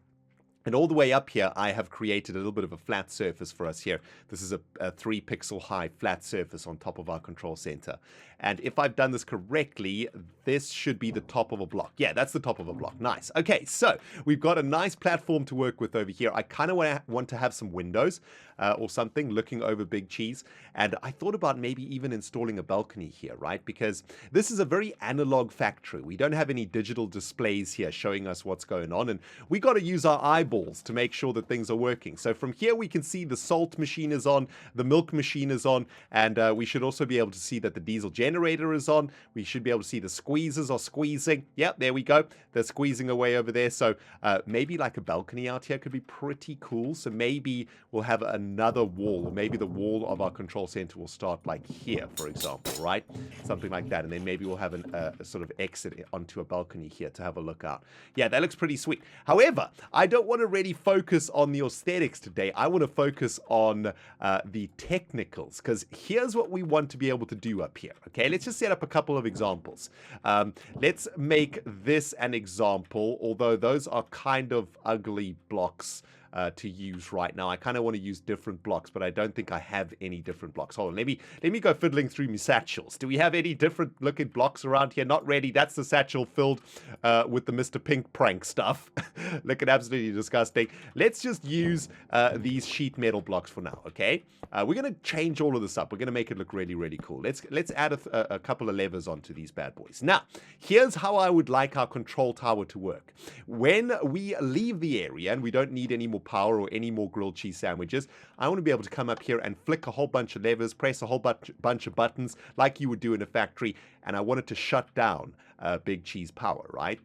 And all the way up here, I have created a little bit of a flat surface for us here. This is a 3 pixel high flat surface on top of our control center. And if I've done this correctly, this should be the top of a block. Yeah, that's the top of a block. Nice. Okay, so we've got a nice platform to work with over here. I kind of want to have some windows or something looking over Big Cheese. And I thought about maybe even installing a balcony here, right? Because this is a very analog factory. We don't have any digital displays here showing us what's going on. And we got to use our eyeballs to make sure that things are working. So from here, we can see the salt machine is on, the milk machine is on, and we should also be able to see that the diesel generator is on. We should be able to see the squeezers are squeezing. Yep, there we go. They're squeezing away over there. So maybe like a balcony out here could be pretty cool. So maybe we'll have another wall, or maybe the wall of our control center will start like here, for example, right? Something like that. And then maybe we'll have a sort of exit onto a balcony here to have a look out. Yeah, that looks pretty sweet. However, I don't want to really focus on the aesthetics today. I want to focus on the technicals, because here's what we want to be able to do up here. Okay, let's just set up a couple of examples. Let's make this an example, although those are kind of ugly blocks to use right now. I kind of want to use different blocks, but I don't think I have any different blocks. Hold on, let me go fiddling through my satchels. Do we have any different looking blocks around here? Not really. That's the satchel filled with the Mr. Pink prank stuff. Looking absolutely disgusting. Let's just use these sheet metal blocks for now, okay? We're going to change all of this up. We're going to make it look really, really cool. Let's add a couple of levers onto these bad boys. Now, here's how I would like our control tower to work. When we leave the area and we don't need any more power or any more grilled cheese sandwiches, I want to be able to come up here and flick a whole bunch of levers, press a whole bunch of buttons like you would do in a factory, and I want it to shut down Big Cheese power, right?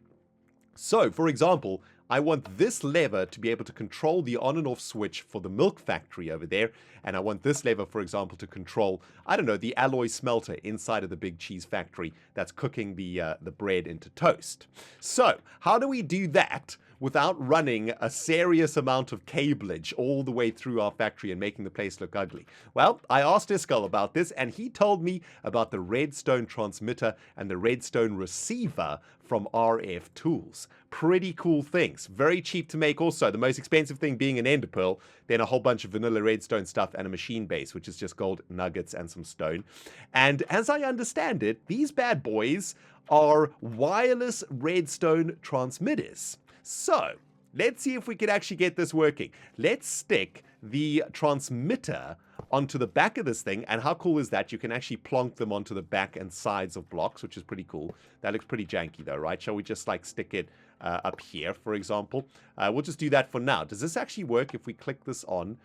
So, for example, I want this lever to be able to control the on and off switch for the milk factory over there. And I want this lever, for example, to control, I don't know, the alloy smelter inside of the Big Cheese factory that's cooking the bread into toast. So how do we do that without running a serious amount of cableage all the way through our factory and making the place look ugly? Well, I asked Iskel about this, and he told me about the Redstone transmitter and the Redstone receiver from RF Tools. Pretty cool things. Very cheap to make also. The most expensive thing being an ender pearl, then a whole bunch of vanilla redstone stuff and a machine base, which is just gold nuggets and some stone. And as I understand it, these bad boys are wireless redstone transmitters. So let's see if we can actually get this working. Let's stick the transmitter onto the back of this thing, and how cool is that? You can actually plonk them onto the back and sides of blocks, which is pretty cool. That looks pretty janky though, right? Shall we just like stick it up here, for example? We'll just do that for now. Does this actually work if we click this on?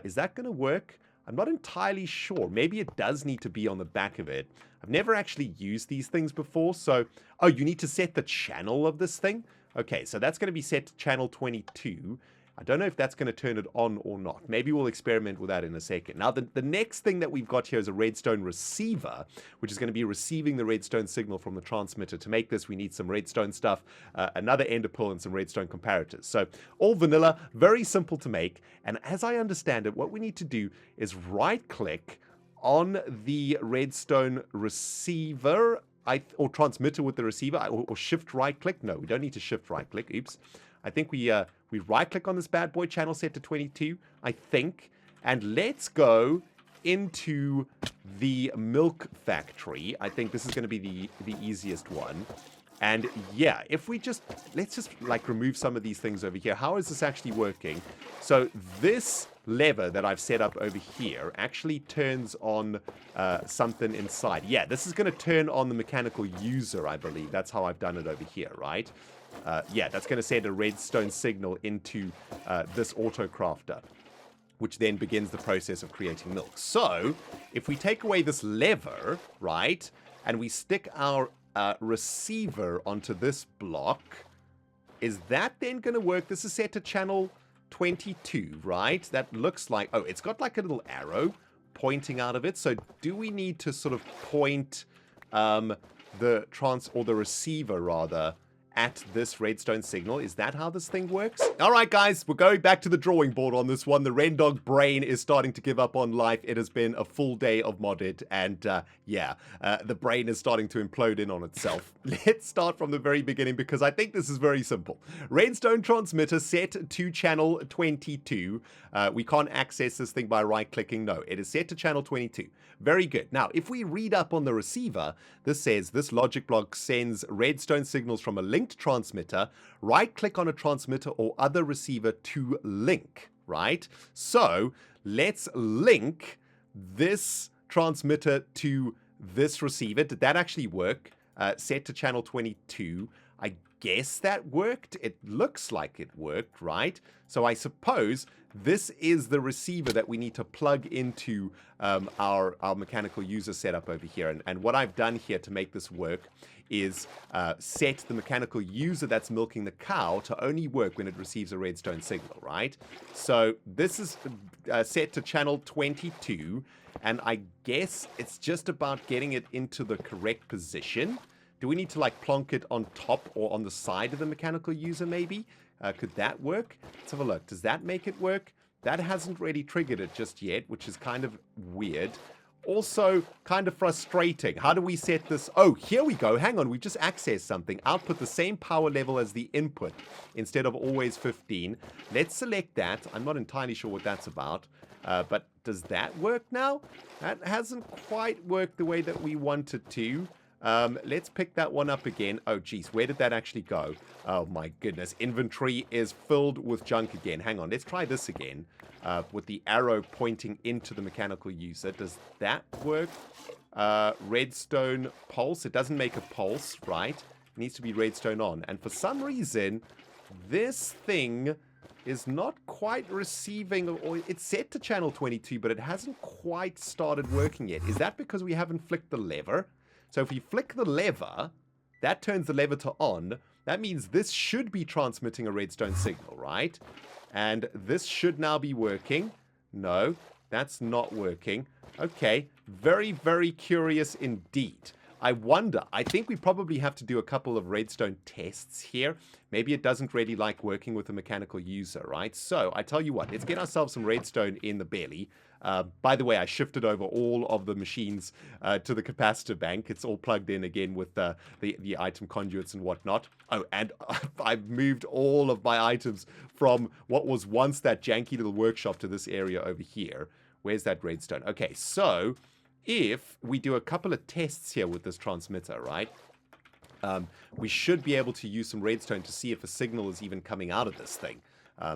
Is that going to work? I'm not entirely sure. Maybe it does need to be on the back of it. I've never actually used these things before, so... Oh, you need to set the channel of this thing? Okay, so that's going to be set to channel 22. I don't know if that's going to turn it on or not. Maybe we'll experiment with that in a second. Now, the next thing that we've got here is a redstone receiver, which is going to be receiving the redstone signal from the transmitter. To make this, we need some redstone stuff, another ender pearl, and some redstone comparators. So all vanilla, very simple to make. And as I understand it, what we need to do is right-click on the redstone receiver, or transmitter with the receiver, or shift right-click. No, we don't need to shift right-click. Oops. I think we right-click on this bad boy, channel set to 22, I think, and let's go into the milk factory. I think this is going to be the easiest one. And yeah, if we let's just like remove some of these things over here. How is this actually working? So this lever that I've set up over here actually turns on something inside. Yeah, this is going to turn on the mechanical user, I believe. That's how I've done it over here, right? Yeah, that's going to send a redstone signal into this auto crafter, which then begins the process of creating milk. So, if we take away this lever, right, and we stick our receiver onto this block, is that then going to work? This is set to channel 22, right? That looks like, oh, it's got like a little arrow pointing out of it. So do we need to sort of point the receiver rather at this redstone signal? Is that how this thing works? All right, guys, we're going back to the drawing board on this one. The ReNDoG brain is starting to give up on life. It has been a full day of modded, and yeah, the brain is starting to implode in on itself. Let's start from the very beginning, because I think this is very simple. Redstone transmitter set to channel 22. We can't access this thing by right-clicking. No, it is set to channel 22. Very good. Now, if we read up on the receiver, this says this logic block sends redstone signals from a linked transmitter. Right-click on a transmitter or other receiver to link, right? So let's link this transmitter to this receiver. Did that actually work? Set to channel 22. I guess that worked. It looks like it worked, right? So I suppose this is the receiver that we need to plug into our mechanical user setup over here. And what I've done here to make this work is set the mechanical user that's milking the cow to only work when it receives a redstone signal, right? So this is set to channel 22, and I guess it's just about getting it into the correct position. Do we need to like plonk it on top or on the side of the mechanical user maybe? Could that work? Let's have a look. Does that make it work? That hasn't really triggered it just yet, which is kind of weird. Also, kind of frustrating. How do we set this? Oh, here we go. Hang on. We've just accessed something. Output the same power level as the input instead of always 15. Let's select that. I'm not entirely sure what that's about. But does that work now? That hasn't quite worked the way that we wanted to. Let's pick that one up again. Oh, geez. Where did that actually go? Oh, my goodness. Inventory is filled with junk again. Hang on. Let's try this again. With the arrow pointing into the mechanical user. Does that work? Redstone pulse. It doesn't make a pulse, right? It needs to be redstone on. And for some reason, this thing is not quite receiving, or it's set to channel 22, but it hasn't quite started working yet. Is that because we haven't flicked the lever? So if we flick the lever, that turns the lever to on. That means this should be transmitting a redstone signal, right? And this should now be working. No, that's not working. Okay, very, very curious indeed. I wonder, I think we probably have to do a couple of redstone tests here. Maybe it doesn't really like working with a mechanical user, right? So, I tell you what, let's get ourselves some redstone in the belly. By the way, I shifted over all of the machines to the capacitor bank. It's all plugged in again with the item conduits and whatnot. Oh, and I've moved all of my items from what was once that janky little workshop to this area over here. Where's that redstone? Okay, so if we do a couple of tests here with this transmitter, right? We should be able to use some redstone to see if a signal is even coming out of this thing.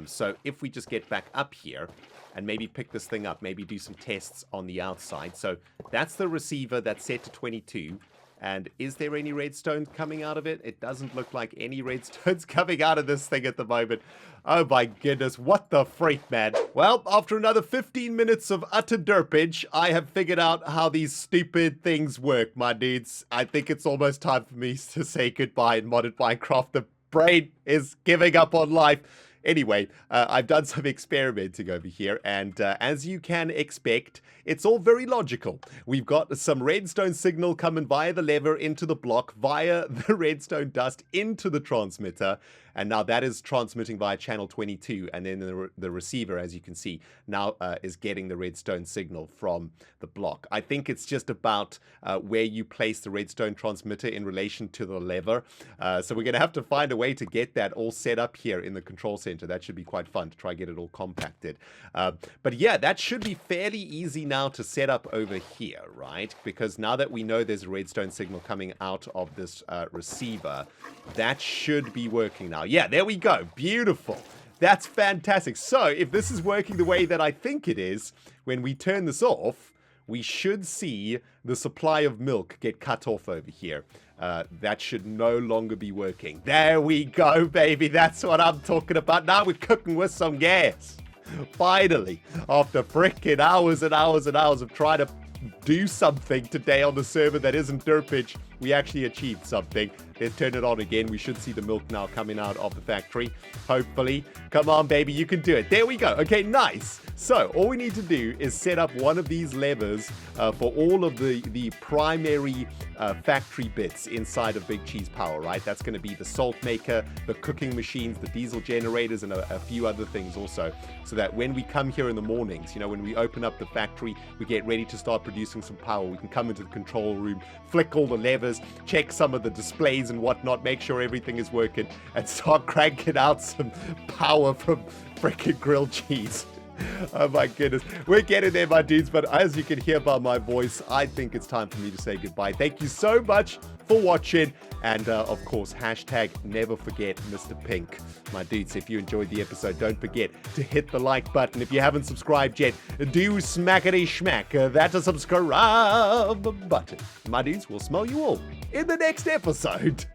So if we just get back up here and maybe pick this thing up, maybe do some tests on the outside. So that's the receiver that's set to 22. And is there any redstone coming out of it? It doesn't look like any redstone's coming out of this thing at the moment. Oh my goodness, what the freak, man. Well, after another 15 minutes of utter derpage, I have figured out how these stupid things work, my dudes. I think it's almost time for me to say goodbye in modded Minecraft. The brain is giving up on life. Anyway, I've done some experimenting over here, and as you can expect, it's all very logical. We've got some redstone signal coming via the lever into the block, via the redstone dust into the transmitter, and now that is transmitting via channel 22, and then the receiver, as you can see, now is getting the redstone signal from the block. I think it's just about where you place the redstone transmitter in relation to the lever, so we're going to have to find a way to get that all set up here in the control center. That should be quite fun to try get it all compacted. But yeah, that should be fairly easy now to set up over here, right? Because now that we know there's a redstone signal coming out of this receiver, that should be working now. Yeah, there we go. Beautiful. That's fantastic. So if this is working the way that I think it is, when we turn this off, we should see the supply of milk get cut off over here. That should no longer be working. There we go, baby. That's what I'm talking about. Now we're cooking with some gas. Finally, after frickin' hours and hours and hours of trying to do something today on the server that isn't Derpage, we actually achieved something. Let's turn it on again. We should see the milk now coming out of the factory. Hopefully. Come on, baby. You can do it. There we go. Okay, nice. So all we need to do is set up one of these levers for all of the primary factory bits inside of Big Cheese Power, right? That's going to be the salt maker, the cooking machines, the diesel generators, and a few other things also. So that when we come here in the mornings, you know, when we open up the factory, we get ready to start producing some power. We can come into the control room, flick all the levers, check some of the displays and whatnot, make sure everything is working, and start cranking out some power from freaking grilled cheese. Oh my goodness. We're getting there, my dudes, but as you can hear by my voice, I think it's time for me to say goodbye. Thank you so much for watching, and of course, hashtag never forget Mr. Pink. My dudes, if you enjoyed the episode, don't forget to hit the like button. If you haven't subscribed yet, do smackety smack that subscribe button. My dudes, we'll smell you all in the next episode.